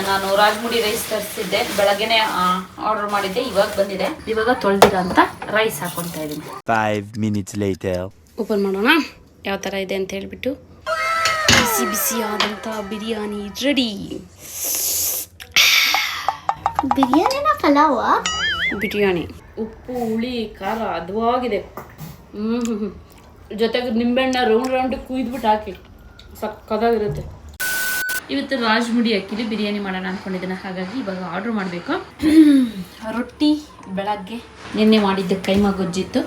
ನಾನು ರಾಜ್ಮುಡಿ ರೈಸ್ ತರಿಸಿದ್ದೆ, ಬೆಳಗ್ಗೆನೆ ಆರ್ಡರ್ ಮಾಡಿದ್ದೆ, ಇವಾಗ ಬಂದಿದೆ. ಇವಾಗ ತೊಳೆದಿರೋಂಥ ರೈಸ್ ಹಾಕೊಳ್ತಾ ಇದ್ದೀನಿ. 5 minutes later. ಓಪನ್ ಮಾಡೋಣ ಯಾವ ಥರ ಇದೆ ಅಂತ ಹೇಳ್ಬಿಟ್ಟು. ಬಿಸಿ ಬಿಸಿಯಾದಂಥ ಬಿರಿಯಾನಿ ರೆಡಿ. ಬಿರಿಯಾನಿನ ಪಲಾವ? ಬಿರಿಯಾನಿ ಉಪ್ಪು ಹುಳಿ ಖಾರ ಹದವಾಗಿದೆ. ಜೊತೆಗೆ ನಿಂಬೆಹಣ್ಣ ರೌಂಡ್ ಕುಯ್ದುಬಿಟ್ಟು ಹಾಕಿ ಸಕ್ಕದಾಗಿರುತ್ತೆ. ಇವತ್ತು ರಾಜ್ಮುಡಿ ಅಕ್ಕಿಲಿ ಬಿರಿಯಾನಿ ಮಾಡೋಣ ಅಂದ್ಕೊಂಡಿದ್ದೀನಿ, ಹಾಗಾಗಿ ಇವಾಗ ಆರ್ಡ್ರ್ ಮಾಡಬೇಕು. ರೊಟ್ಟಿ ಬೆಳಗ್ಗೆ ನಿನ್ನೆ ಮಾಡಿದ್ದೆ ಕೈಮಾ ಗೊಜ್ಜಿತ್ತು,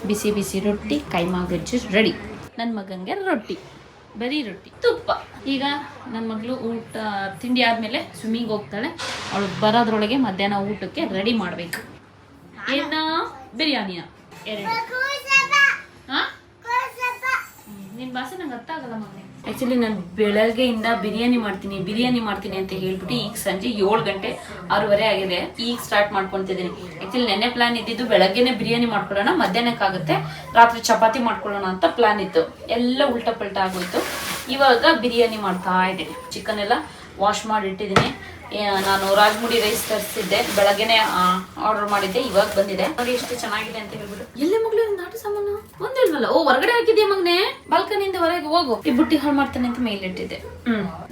ಬಿಸಿ ಬಿಸಿ ರೊಟ್ಟಿ ಕೈಮಾ ಗೊಜ್ಜು ರೆಡಿ. ನನ್ನ ಮಗನಿಗೆ ರೊಟ್ಟಿ, ಬರೀ ರೊಟ್ಟಿ ತುಪ್ಪ. ಈಗ ನನ್ನ ಮಗಳು ಊಟ ತಿಂಡಿ ಆದಮೇಲೆ ಸ್ವಿಮ್ಮಿಂಗ್ ಹೋಗ್ತಾಳೆ. ಅವಳು ಬರೋದ್ರೊಳಗೆ ಮಧ್ಯಾಹ್ನ ಊಟಕ್ಕೆ ರೆಡಿ ಮಾಡಬೇಕು. ಏನ ಬಿರಿಯಾನಿಯ ಎರಡು. ಹಾಂ ನಿನ್ನ ಭಾಷೆ ನಂಗೆ ಅರ್ಥ ಆಗಲ್ಲ ಮಗನೇ. ಆ್ಯಕ್ಚುಲಿ ನಾನು ಬೆಳಗ್ಗೆಯಿಂದ ಬಿರಿಯಾನಿ ಮಾಡ್ತೀನಿ ಅಂತ ಹೇಳ್ಬಿಟ್ಟು ಈಗ ಸಂಜೆ 7 ಗಂಟೆ 6:30 ಆಗಿದೆ. ಈಗ ಸ್ಟಾರ್ಟ್ ಮಾಡ್ಕೊತಿದ್ದೀನಿ. ಆ್ಯಕ್ಚುಲಿ ನೆನ್ನೆ ಪ್ಲಾನ್ ಇದ್ದಿದ್ದು ಬೆಳಗ್ಗೆನೆ ಬಿರಿಯಾನಿ ಮಾಡ್ಕೊಳ್ಳೋಣ, ಮಧ್ಯಾಹ್ನಕ್ಕಾಗುತ್ತೆ, ರಾತ್ರಿ ಚಪಾತಿ ಮಾಡ್ಕೊಳ್ಳೋಣ ಅಂತ ಪ್ಲಾನ್ ಇತ್ತು. ಎಲ್ಲ ಉಲ್ಟಾ ಪಲ್ಟಾ ಆಗೋಯ್ತು. ಇವಾಗ ಬಿರಿಯಾನಿ ಮಾಡ್ತಾ ಇದ್ದೀನಿ. ಚಿಕನ್ ಎಲ್ಲ ವಾಶ್ ಮಾಡಿ ಇಟ್ಟಿದ್ದೀನಿ. ನಾನು ರಾಜ್ಮುಡಿ ರೈಸ್ ತರಿಸಿದ್ದೆ, ಬೆಳಗ್ಗೆನೆ ಆರ್ಡರ್ ಮಾಡಿದ್ದೆ, ಇವಾಗ ಬಂದಿದೆ. ನೋಡಿ ಎಷ್ಟು ಚೆನ್ನಾಗಿದೆ ಅಂತ ಹೇಳ್ಬಿಟ್ಟು. ಎಲ್ಲೇ ಮಗಳು ನಾಟಿ ಸಾಮಾನು ಒಂದಿಲ್ವಲ್ಲ? ಓ ಹೊರಗಡೆ ಹಾಕಿದ್ಯಾ ಮಗನೆ? ಬಾಲ್ಕನಿಂದ ಹೊರಗೆ ಹೋಗು, ಈ ಬುಟ್ಟಿ ಹಾಳು ಮಾಡ್ತಾನೆ ಅಂತ ಮೇಲಿಟ್ಟಿದ್ದೆ.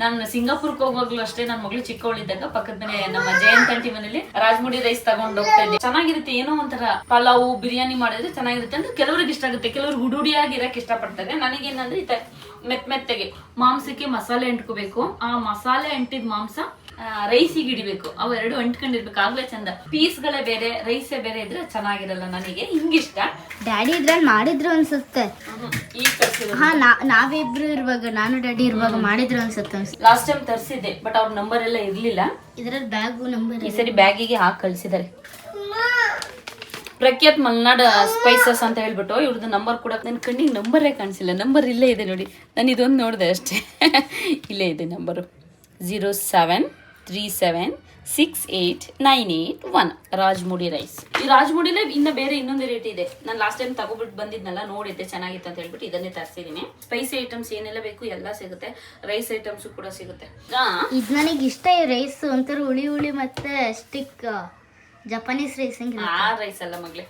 ನಾನು ಸಿಂಗಾಪುರ್ಗೆ ಹೋಗುವಾಗ್ಲೂ ಅಷ್ಟೇ, ನನ್ನ ಮಗಳು ಚಿಕ್ಕವಳಿದ್ದಾಗ ಪಕ್ಕದ ಮನೆ ನಮ್ಮ ಜಯಂತ್ ಆಂಟಿ ಮನೇಲಿ ರಾಜ್ಮುಡಿ ರೈಸ್ ತಗೊಂಡು ಹೋಗ್ತಾ ಇದ್ದೆ. ಚೆನ್ನಾಗಿರುತ್ತೆ, ಏನೋ ಒಂಥರ ಪಲಾವು ಬಿರಿಯಾನಿ ಮಾಡಿದ್ರೆ ಚೆನ್ನಾಗಿರುತ್ತೆ ಅಂದ್ರೆ ಕೆಲವ್ರಿಗೆ ಇಷ್ಟ ಆಗುತ್ತೆ, ಕೆಲವ್ರಿಗೆ ಹುಡುಡಿಯಾಗಿ ಇರಕ್ಕೆ ಇಷ್ಟಪಡ್ತಾರೆ. ನನಗೇನಂದ್ರೆ ಮೆತ್ತೆಗೆ ಮಾಂಸಕ್ಕೆ ಮಸಾಲೆ ಅಂಟ್ಕೋಬೇಕು. ಆ ಮಸಾಲೆ ಅಂಟಿದ ಮಾಂಸ ರೈಸಿಗೆ ಹಿಡಿಬೇಕು. ಅವು ಎರಡು ಅಂಟ್ಕೊಂಡಿರ್ಬೇಕು, ಆಗ್ಲೇ ಚಂದ. ಪೀಸ್ಗಳೇ ಬೇರೆ ರೈಸೇ ಬೇರೆ ಇದ್ರೆ ಚೆನ್ನಾಗಿರಲ್ಲ. ನನಗೆ ಹಿಂಗಿಷ್ಟ. ಡ್ಯಾಡಿ ಇದ್ರಲ್ಲಿ ಮಾಡಿದ್ರು ಅನ್ಸುತ್ತೆ. ಈಗ ತರಿಸಿದ್ರು. ಹಾ, ನಾವಿಬ್ರು ಇರುವಾಗ, ನಾನು ಡ್ಯಾಡಿ ಇರುವಾಗ ಮಾಡಿದ್ರು ಅನ್ಸುತ್ತೆ. ಲಾಸ್ಟ್ ಟೈಮ್ ತರಿಸಿದ್ದೆ, ಬಟ್ ಅವ್ರ ನಂಬರ್ ಎಲ್ಲ ಇರ್ಲಿಲ್ಲ. ಇದ್ರಲ್ಲಿ ಬ್ಯಾಗು ನಂಬರ್ ಈ ಸರಿ ಬ್ಯಾಗಿಗೆ ಹಾಕಿ ಕಳ್ಸಿದ್ದಾರೆ. ಪ್ರಖ್ಯಾತ್ ಮಲ್ನಾಡ್ ಸ್ಪೈಸಸ್ ಅಂತ ಹೇಳ್ಬಿಟ್ಟು ಇವ್ರದ್ದು ನಂಬರ್ ಕೂಡ ನನ್ನ ಕಣ್ಣಿಗೆ ನಂಬರೇ ಕಾಣಿಸಿಲ್ಲ. ನಂಬರ್ ಇಲ್ಲೇ ಇದೆ ನೋಡಿ, ನಾನು ಇದೊಂದು ನೋಡಿದೆ ಅಷ್ಟೇ. ಇಲ್ಲೇ ಇದೆ ನಂಬರು 0737689881. ರಾಜ್ಮುಡಿ ರೈಸ್. ಈ ರಾಜ್ಮುಡಿಲೇ ಇನ್ನ ಬೇರೆ ಇನ್ನೊಂದು ರೇಟ್ ಇದೆ. ನಾನು ಲಾಸ್ಟ್ ಟೈಮ್ ತಗೋಬಿಟ್ಟು ಬಂದಿದ್ನಲ್ಲ, ನೋಡಿದ್ದೆ ಚೆನ್ನಾಗಿತ್ತು ಅಂತ ಹೇಳ್ಬಿಟ್ಟು ಇದನ್ನೇ ತರಿಸಿದೀನಿ. ಸ್ಪೈಸಿ ಐಟಮ್ಸ್ ಏನೆಲ್ಲ ಬೇಕು ಎಲ್ಲ ಸಿಗುತ್ತೆ, ರೈಸ್ ಐಟಮ್ಸ್ ಕೂಡ ಸಿಗುತ್ತೆ. ಇದು ನನಗೆ ಇಷ್ಟ. ಈ ರೈಸ್ ಒಂಥರ ಹುಳಿ ಮತ್ತೆ ಸ್ಟಿಕ್ ಜಪಾನೀಸ್ ರೈಸ್. ಆ ರೈಸ್ ಅಲ್ಲ ಮಗ್ಲೆ.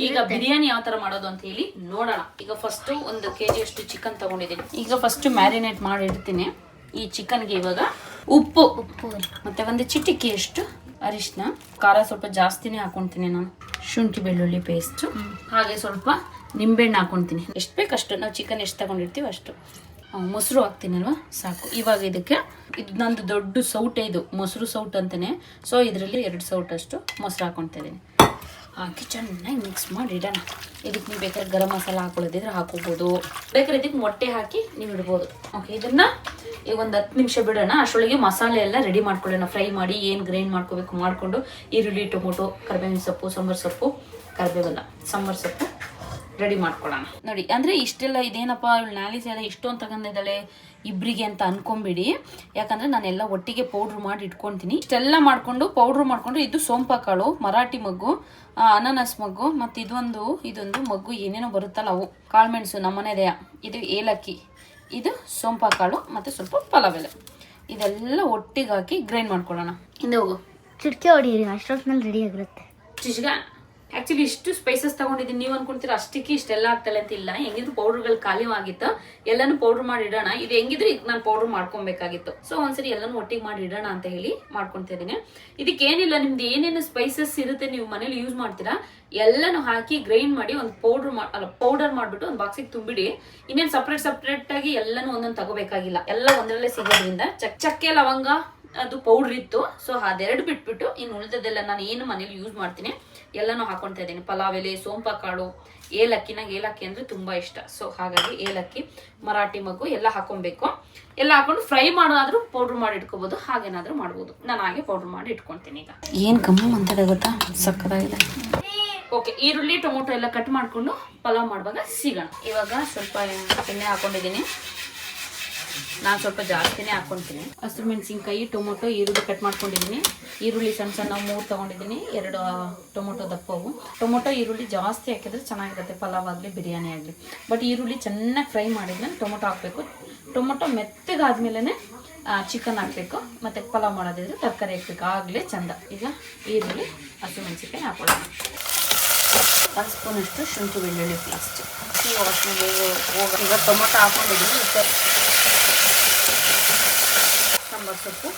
ಈಗ ಬಿರಿಯಾನಿ ಯಾವ ತರ ಮಾಡೋದು ಅಂತ ಹೇಳಿ ನೋಡೋಣ. ಈಗ ಫಸ್ಟ್ 1 kg ಅಷ್ಟು ಚಿಕನ್ ತಗೊಂಡಿದ್ದೀನಿ. ಈಗ ಫಸ್ಟ್ ಮ್ಯಾರಿನೇಟ್ ಮಾಡಿ ಇಡ್ತೀನಿ. ಈ ಚಿಕನ್ಗೆ ಇವಾಗ ಉಪ್ಪು ಮತ್ತೆ 1 ಚಿಟಿಕೆಯಷ್ಟು ಅರಿಶಿನ, ಖಾರ ಸ್ವಲ್ಪ ಜಾಸ್ತಿನೇ ಹಾಕೊಂತೀನಿ ನಾನು. ಶುಂಠಿ ಬೆಳ್ಳುಳ್ಳಿ ಪೇಸ್ಟ್, ಹಾಗೆ ಸ್ವಲ್ಪ ನಿಂಬೆಹಣ್ಣು ಹಾಕೊಂತೀನಿ. ಎಷ್ಟು ಬೇಕಷ್ಟು, ನಾವು ಚಿಕನ್ ಎಷ್ಟು ತಗೊಂಡಿರ್ತೀವಿ ಅಷ್ಟು. ಮೊಸರು ಹಾಕ್ತೀನಲ್ವ, ಸಾಕು. ಇವಾಗ ಇದಕ್ಕೆ ಇದು ನಂದು ದೊಡ್ಡ ಸೌಟೆ, ಇದು ಮೊಸರು ಸೌಟ್ ಅಂತಾನೆ. ಸೊ ಇದರಲ್ಲಿ 2 ಸೌಟಷ್ಟು ಮೊಸರು ಹಾಕೊಳ್ತಾ ಇದ್ದೀನಿ. ಹಾಕಿ ಚೆನ್ನಾಗಿ ಮಿಕ್ಸ್ ಮಾಡಿ ಇಡೋಣ. ಇದಕ್ಕೆ ನೀವು ಬೇಕಾದ್ರೆ ಗರಂ ಮಸಾಲ ಹಾಕೊಳ್ಳೋದಿದ್ರೆ ಹಾಕೋಬೋದು, ಬೇಕಾದ್ರೆ ಇದಕ್ಕೆ ಮೊಟ್ಟೆ ಹಾಕಿ ನೀವು ಇಡ್ಬೋದು. ಓಕೆ, ಇದನ್ನ ಈಗ ಒಂದು 10 ನಿಮಿಷ ಬಿಡೋಣ. ಅಷ್ಟರೊಳಗೆ ಮಸಾಲೆ ಎಲ್ಲ ರೆಡಿ ಮಾಡ್ಕೊಳ್ಳೋಣ. ಫ್ರೈ ಮಾಡಿ ಏನು ಗ್ರೈಂಡ್ ಮಾಡ್ಕೋಬೇಕು ಮಾಡಿಕೊಂಡು, ಈರುಳ್ಳಿ, ಟೊಮೊಟೊ, ಕರಿಬೇವಿನ ಸೊಪ್ಪು, ಸಾಂಬಾರು ಸೊಪ್ಪು, ಕರಿಬೇವಲ್ಲ ಸಾಂಬಾರು ಸೊಪ್ಪು ರೆಡಿ ಮಾಡ್ಕೊಳ್ಳೋಣ. ನೋಡಿ, ಅಂದರೆ ಇಷ್ಟೆಲ್ಲ ಇದೇನಪ್ಪ ಇವಳು ನ್ಯಾಲಿಸ್ ಎಲ್ಲ ಇಷ್ಟೊಂದು ತಗೊಂಡಿದ್ದಾಳೆ ಇಬ್ಬರಿಗೆ ಅಂತ ಅನ್ಕೊಂಬಿಡಿ. ಯಾಕಂದರೆ ನಾನೆಲ್ಲ ಒಟ್ಟಿಗೆ ಪೌಡ್ರ್ ಮಾಡಿ ಇಟ್ಕೊತೀನಿ. ಇಷ್ಟೆಲ್ಲ ಮಾಡಿಕೊಂಡು ಪೌಡ್ರ್ ಮಾಡಿಕೊಂಡು, ಇದು ಸೋಂಪು ಕಾಳು, ಮರಾಠಿ ಮಗ್ಗು, ಅನಾನಸ್ ಮಗ್ಗು, ಮತ್ತು ಇದೊಂದು ಮಗ್ಗು ಏನೇನೋ ಬರುತ್ತಲ್ಲ ಅವು, ಕಾಳುಮೆಣಸು ನಮ್ಮನೆದೆಯ, ಇದು ಏಲಕ್ಕಿ, ಇದು ಸೋಂಪು ಕಾಳು, ಮತ್ತು ಸ್ವಲ್ಪ ಪಲಾವ್ ಎಲೆ, ಇದೆಲ್ಲ ಒಟ್ಟಿಗೆ ಹಾಕಿ ಗ್ರೈಂಡ್ ಮಾಡ್ಕೊಳ್ಳೋಣ. ಹಿಂದೆ ಹೋಗು, ಚಿಟಿಕೆ ಹೊಡಿಯಿರಿ, ಅಷ್ಟೊತ್ತಿನಲ್ಲಿ ರೆಡಿ ಆಗಿರುತ್ತೆ. ಚಿಜ್ಗ ಆಕ್ಚುಲಿ ಇಷ್ಟು ಸ್ಪೈಸಸ್ ತಗೊಂಡಿದ್ದೀನಿ. ನೀವು ಅನ್ಕೊಂತೀರ ಅಷ್ಟಕ್ಕೆ ಇಷ್ಟೆಲ್ಲ ಆಗ್ತಲ್ಲ ಅಂತ. ಇಲ್ಲ, ಹೆಂಗಿದ್ರು ಪೌಡರ್ಗಳು ಖಾಲಿ ಆಗಿತ್ತು, ಎಲ್ಲಾನು ಪೌಡರ್ ಮಾಡಿ ಇಡೋಣ. ಇದು ಹೆಂಗಿದ್ರೆ ಈಗ ನಾನು ಪೌಡರ್ ಮಾಡ್ಕೊಬೇಕಾಗಿತ್ತು. ಸೊ ಒಂದ್ಸರಿ ಎಲ್ಲಾನು ಒಟ್ಟಿಗೆ ಮಾಡಿ ಇಡೋಣ ಅಂತ ಹೇಳಿ ಮಾಡ್ಕೊತಾ ಇದ್ದೀನಿ. ಇದಕ್ಕೆ ಏನಿಲ್ಲ, ನಿಮ್ದು ಏನೇನು ಸ್ಪೈಸಸ್ ಇರುತ್ತೆ ನೀವು ಮನೇಲಿ ಯೂಸ್ ಮಾಡ್ತೀರಾ ಎಲ್ಲಾನು ಹಾಕಿ ಗ್ರೈಂಡ್ ಮಾಡಿ ಒಂದು ಪೌಡರ್ ಮಾಡ್ಬಿಟ್ಟು ಒಂದು ಬಾಕ್ಸಿಗೆ ತುಂಬಿಡಿ. ಇನ್ನೇನು ಸಪ್ರೇಟ್ ಆಗಿ ಎಲ್ಲಾನು ಒಂದೊಂದು ತಗೋಬೇಕಾಗಿಲ್ಲ, ಎಲ್ಲ ಒಂದರಲ್ಲೇ ಸಿಗೋದ್ರಿಂದ. ಚಕ್ಕೆ ಲವಂಗ ಅದು ಪೌಡ್ರ್ ಇತ್ತು. ಸೊ ಅದೆರಡು ಬಿಟ್ಬಿಟ್ಟು ಇನ್ನು ಉಳಿದದೆಲ್ಲ ನಾನು ಏನು ಮನೇಲಿ ಯೂಸ್ ಮಾಡ್ತೀನಿ ಎಲ್ಲಾನು ಹಾಕೊಳ್ತಾ ಇದ್ದೀನಿ. ಪಲಾವ್ ಎಲೆ, ಸೋಂಪು ಕಾಳು, ಏಲಕ್ಕಿ ಅಂದ್ರೆ ತುಂಬಾ ಇಷ್ಟ. ಸೊ ಹಾಗಾಗಿ ಏಲಕ್ಕಿ, ಮರಾಠಿ ಮಗ್ಗು ಎಲ್ಲ ಹಾಕೊಬೇಕು. ಎಲ್ಲ ಹಾಕೊಂಡು ಫ್ರೈ ಮಾಡೋದಾದ್ರೂ ಪೌಡ್ರ್ ಮಾಡಿ ಇಟ್ಕೋಬಹುದು, ಹಾಗೇನಾದ್ರೂ ಮಾಡ್ಬೋದು. ನಾನು ಹಾಗೆ ಪೌಡ್ರ್ ಮಾಡಿ ಇಟ್ಕೊಳ್ತೀನಿ. ಈಗ ಏನ್ ಕಮ್ಮಿ ಅಂತ ಗೊತ್ತಾ, ಸಕ್ಕತ್ತಾಗಿದೆ. ಓಕೆ, ಈರುಳ್ಳಿ ಟೊಮೊಟೊ ಎಲ್ಲ ಕಟ್ ಮಾಡ್ಕೊಂಡು ಪಲಾವ್ ಮಾಡುವಾಗ ಸಿಗೋಣ. ಇವಾಗ ಸ್ವಲ್ಪ ಎಣ್ಣೆ ಹಾಕೊಂಡಿದ್ದೀನಿ. ನಾನು ಸ್ವಲ್ಪ ಜಾಸ್ತಿನೇ ಹಾಕ್ಕೊತೀನಿ. ಹಸಿರು ಮೆಣಸಿನ್ಕಾಯಿ, ಟೊಮೊಟೊ, ಈರುಳ್ಳಿ ಕಟ್ ಮಾಡ್ಕೊಂಡಿದ್ದೀನಿ. ಈರುಳ್ಳಿ ಸಣ್ಣ 3 ತೊಗೊಂಡಿದ್ದೀನಿ, 2 ಟೊಮೊಟೊ ದಪ್ಪವು. ಟೊಮೊಟೊ ಈರುಳ್ಳಿ ಜಾಸ್ತಿ ಹಾಕಿದ್ರೆ ಚೆನ್ನಾಗಿರುತ್ತೆ, ಪಲಾವ್ ಆಗಲಿ ಬಿರಿಯಾನಿ ಆಗಲಿ. ಬಟ್ ಈರುಳ್ಳಿ ಚೆನ್ನಾಗಿ ಫ್ರೈ ಮಾಡಿದ್ಮೇಲೆ ಟೊಮೊಟೊ ಹಾಕಬೇಕು. ಟೊಮೊಟೊ ಮೆತ್ತಗಾದ್ಮೇಲೆ ಚಿಕನ್ ಹಾಕಬೇಕು, ಮತ್ತು ಪಲಾವ್ ಮಾಡೋದಿದ್ರೆ ತರಕಾರಿ ಹಾಕ್ಬೇಕು, ಆಗಲೇ ಚಂದ. ಈಗ ಈರುಳ್ಳಿ ಹಸಿಮೆಣಸಿಕಾಯಿ ಹಾಕೊಳ್ಳೋಣ. 1 ಸ್ಪೂನಷ್ಟು ಶುಂಠಿ ಬೆಳ್ಳುಳ್ಳಿ ಪೇಸ್ಟ್. ಈ ವಾಸನೆ ಹೋಗ. ಈಗ ಟೊಮೊಟೊ ಹಾಕೊಂಡಿದ್ದೀನಿ. ಸಾಂಬಾರು ಸೊಪ್ಪು,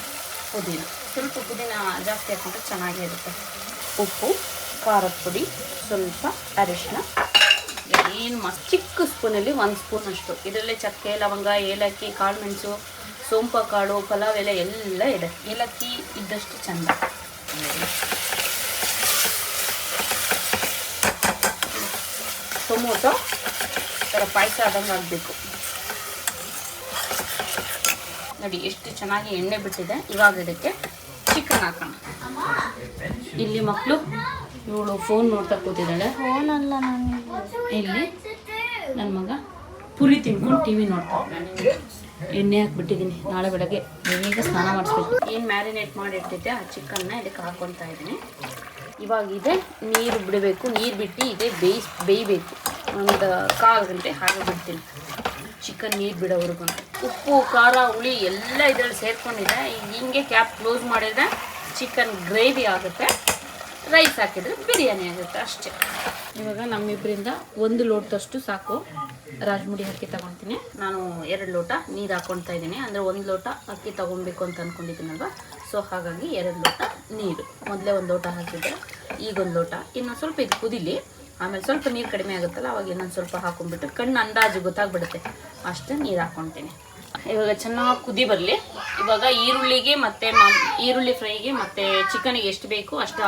ಪುದೀನ. ಸ್ವಲ್ಪ ಪುದೀನ ಜಾಸ್ತಿ ಹಾಕೊಂಡ್ರೆ ಚೆನ್ನಾಗೇ ಇರುತ್ತೆ. ಉಪ್ಪು, ಖಾರದ ಪುಡಿ, ಸ್ವಲ್ಪ ಅರಿಶಿನ. ಏನು ಚಿಕ್ಕ ಸ್ಪೂನಲ್ಲಿ 1 ಸ್ಪೂನಷ್ಟು. ಇದರಲ್ಲೇ ಚಕ್ಕೆ, ಲವಂಗ, ಏಲಕ್ಕಿ, ಕಾಳು ಮೆಣಸು, ಸೋಂಪು ಕಾಳು, ಪಲಾವ್ ಎಲೆ ಎಲ್ಲ ಇದೆ. ಏಲಕ್ಕಿ ಇದ್ದಷ್ಟು ಚಂದ. ಟೊಮೊಟೊ ಥರ ಪಾಯಸ ಆದಂಗೆ ಆಗಬೇಕು ನೋಡಿ. ಎಷ್ಟು ಚೆನ್ನಾಗಿ ಎಣ್ಣೆ ಬಿಟ್ಟಿದೆ. ಇವಾಗ ಇದಕ್ಕೆ ಚಿಕನ್ ಹಾಕೋಣ. ಇಲ್ಲಿ ಮಕ್ಕಳು ಇವಳು ಫೋನ್ ನೋಡ್ತಾ ಕೂತಿದ್ದಾಳೆ. ಫೋನಲ್ಲ, ಇಲ್ಲಿ ನನ್ನ ಮಗ ಪುರಿ ತಿನ್ಕೊಂಡು ಟಿ ವಿ ನೋಡ್ತಾ ಇದ್ದಾನೆ. ಎಣ್ಣೆ ಹಾಕ್ಬಿಟ್ಟಿದ್ದೀನಿ. ನಾಳೆ ಬೆಳಗ್ಗೆ ಬೇಗ ಸ್ನಾನ ಮಾಡಿಸ್ಬೇಕು. ಏನು ಮ್ಯಾರಿನೇಟ್ ಮಾಡಿರ್ತಿದ್ದೆ ಆ ಚಿಕನ್ನ ಇದಕ್ಕೆ ಹಾಕ್ಕೊತಾ ಇದ್ದೀನಿ. ಇವಾಗ ಇದೆ ನೀರು ಬಿಡಬೇಕು. ನೀರು ಬಿಟ್ಟು ಇದೆ ಬೇಯಬೇಕು. ಒಂದು 1/4 ಗಂಟೆ ಹಾಗೆ ಬಿಡ್ತೀನಿ. ಚಿಕನ್ ನೀರು ಬಿಡೋವರೆಗೂ. ಉಪ್ಪು, ಖಾರ, ಹುಳಿ ಎಲ್ಲ ಇದರಲ್ಲಿ ಸೇರ್ಕೊಂಡಿದೆ. ಹಿಂಗೆ ಕ್ಯಾಪ್ ಕ್ಲೋಸ್ ಮಾಡಿದರೆ ಚಿಕನ್ ಗ್ರೇವಿ ಆಗುತ್ತೆ. ರೈಸ್ ಹಾಕಿದರೆ ಬಿರಿಯಾನಿ ಆಗುತ್ತೆ ಅಷ್ಟೇ. ಇವಾಗ ನಮ್ಮಿಬ್ಬರಿಂದ 1 ಲೋಟದಷ್ಟು ಸಾಕು. ರಾಜ್ಮುಡಿ ಅಕ್ಕಿ ತಗೊತೀನಿ. ನಾನು 2 ಲೋಟ ನೀರು ಹಾಕ್ಕೊಳ್ತಾ ಇದ್ದೀನಿ. ಅಂದರೆ 1 ಲೋಟ ಅಕ್ಕಿ ತೊಗೊಬೇಕು ಅಂತ ಅಂದ್ಕೊಂಡಿದ್ದೀನಲ್ವ. ಸೊ ಹಾಗಾಗಿ 2 ಲೋಟ ನೀರು. ಮೊದಲೇ 1 ಲೋಟ ಹಾಕಿದ್ದೆ, ಈಗ 1 ಲೋಟ. ಇನ್ನೊಂದು ಸ್ವಲ್ಪ ಇದು ಕುದಿಲಿ. ಆಮೇಲೆ ಸ್ವಲ್ಪ ನೀರು ಕಡಿಮೆ ಆಗುತ್ತಲ್ಲ, ಅವಾಗ ಇನ್ನೊಂದು ಸ್ವಲ್ಪ ಹಾಕೊಂಡ್ಬಿಟ್ಟು ಕಣ್ಣು ಅಂದಾಜು ಗೊತ್ತಾಗ್ಬಿಡುತ್ತೆ ಅಷ್ಟೇ ನೀರು ಹಾಕ್ಕೊತೀನಿ. ಇವಾಗ ಚೆನ್ನಾಗಿ ಕುದಿ ಬರಲಿ. ಇವಾಗ ಈರುಳ್ಳಿಗೆ ಮತ್ತು ಈರುಳ್ಳಿ ಫ್ರೈಗೆ ಮತ್ತು ಚಿಕನಿಗೆ ಎಷ್ಟು ಬೇಕು ಅಷ್ಟು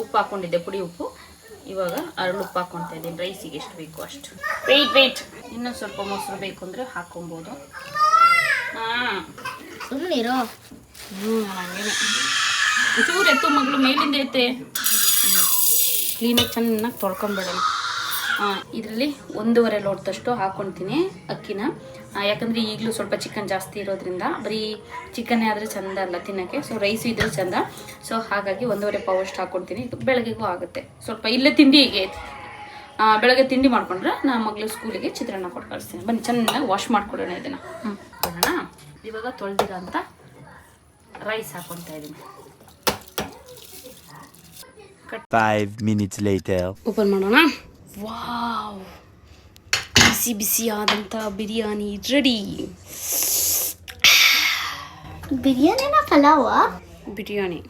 ಉಪ್ಪು ಹಾಕ್ಕೊಂಡಿದ್ದೆ, ಪುಡಿ ಉಪ್ಪು. ಇವಾಗ ಉಪ್ಪು ಹಾಕ್ಕೊತಾ ಇದ್ದೀನಿ. ರೈಸಿಗೆ ಎಷ್ಟು ಬೇಕು ಅಷ್ಟು. ವೆಯ್ಟ್ ಇನ್ನೊಂದು ಸ್ವಲ್ಪ ಮೊಸರು ಬೇಕು ಅಂದರೆ ಹಾಕ್ಕೊಬೋದು. ಸುಮ್ಮನಿರೋ. ಹಂಗೇನೆ ಚೂರು ಎತ್ತು ಮಗಳು ಮೇಲಿಂದ ಎತ್ತೆ. ಕ್ಲೀನಾಗಿ ಚೆನ್ನಾಗಿ ತೊಳ್ಕೊಂಬಿಡೋಣ. ಇದರಲ್ಲಿ 1.5 ಲೋಟದಷ್ಟು ಹಾಕ್ಕೊತೀನಿ ಅಕ್ಕಿನ. ಯಾಕಂದರೆ ಈಗಲೂ ಸ್ವಲ್ಪ ಚಿಕನ್ ಜಾಸ್ತಿ ಇರೋದ್ರಿಂದ ಬರೀ ಚಿಕನ್ನೇ ಆದರೆ ಚೆಂದ ಅಲ್ಲ ತಿನ್ನೋಕ್ಕೆ. ಸೊ ರೈಸು ಇದ್ರೆ ಚೆಂದ. ಸೊ ಹಾಗಾಗಿ 1.5 ಪಾವಷ್ಟು ಹಾಕ್ಕೊಳ್ತೀನಿ. ಇದು ಬೆಳಗ್ಗೆಗೂ ಆಗುತ್ತೆ. ಸ್ವಲ್ಪ ಇಲ್ಲೇ ತಿಂಡಿಗೆ ಬೆಳಗ್ಗೆ ತಿಂಡಿ ಮಾಡ್ಕೊಂಡ್ರೆ ನಮ್ಮ ಮಗಳು ಸ್ಕೂಲಿಗೆ ಚಿತ್ರಾನ್ನ ಕೊಟ್ಟು ಕಳಿಸ್ತೀನಿ. ಬನ್ನಿ ಚೆನ್ನಾಗಿ ವಾಶ್ ಮಾಡಿಕೊಡೋಣ ಇದನ್ನು. ಕೊಡೋಣ. ಇವಾಗ ತೊಳೆದಿರೋ ಅಂತ ರೈಸ್ ಹಾಕ್ಕೊತಾ ಇದ್ದೀನಿ. 5 minutes later. ಓಪನ್ ಮಾಡೋಣ. ವಾವ್, ಬಿಸಿ ಆದಂಥ ಬಿರಿಯಾನಿ ರೆಡಿ. ಬಿರಿಯಾನಿನ ಪಲಾವ? ಬಿರಿಯಾನಿ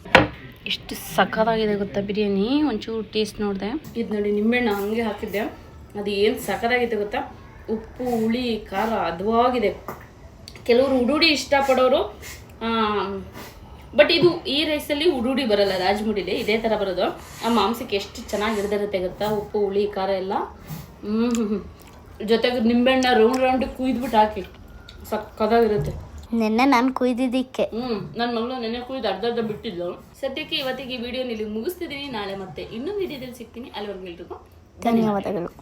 ಎಷ್ಟು ಸಖತ್ತಾಗಿದೆ ಗೊತ್ತಾ ಬಿರಿಯಾನಿ. ಒಂಚೂರು ಟೇಸ್ಟ್ ನೋಡಿದೆ. ಇದು ನೋಡಿ ನಿಂಬೆಹಣ್ಣು ಹಂಗೆ ಹಾಕಿದ್ದೆ. ಅದು ಏನು ಸಖತ್ತಾಗಿದೆ ಗೊತ್ತಾ. ಉಪ್ಪು, ಹುಳಿ, ಖಾರ ಹದವಾಗಿದೆ. ಕೆಲವರು ಉಡುಡಿ ಇಷ್ಟಪಡೋರು. ಬಟ್ ಇದು ಈ ರೈಸಲ್ಲಿ ಉಡುಡಿ ಬರಲ್ಲ, ರಾಜ್ಮುಡಿಲಿ ಇದೇ ಥರ ಬರೋದು. ಆ ಮಾಂಸಕ್ಕೆ ಎಷ್ಟು ಚೆನ್ನಾಗಿ ಹಿಡ್ದಿರುತ್ತೆ ಗೊತ್ತಾ, ಉಪ್ಪು, ಹುಳಿ, ಖಾರ ಎಲ್ಲ. ಜೊತೆಗೆ ನಿಂಬೆಹಣ್ಣ ರೌಂಡ್ ಕುಯ್ದುಬಿಟ್ಟು ಹಾಕಿ ಸಕ್ಕದಾಗಿರುತ್ತೆ. ನೆನ್ನೆ ನಾನು ಕುಯ್ದಿದ್ದಕ್ಕೆ. ನನ್ನ ಮಗಳು ನೆನ್ನೆ ಕುಯ್ದು ಅರ್ಧ ಬಿಟ್ಟಿದ್ದು. ಸದ್ಯಕ್ಕೆ ಇವತ್ತಿಗೆ ಈ ವಿಡಿಯೋ ಇಲ್ಲಿ ಮುಗಿಸ್ತಿದ್ದೀನಿ. ನಾಳೆ ಮತ್ತೆ ಇನ್ನೊಂದು ವಿಡಿಯೋದಲ್ಲಿ ಸಿಗ್ತೀನಿ. ಅಲ್ಲಿವರೆಗೂ ಎಲ್ರಿಗೂ ಧನ್ಯವಾದಗಳು.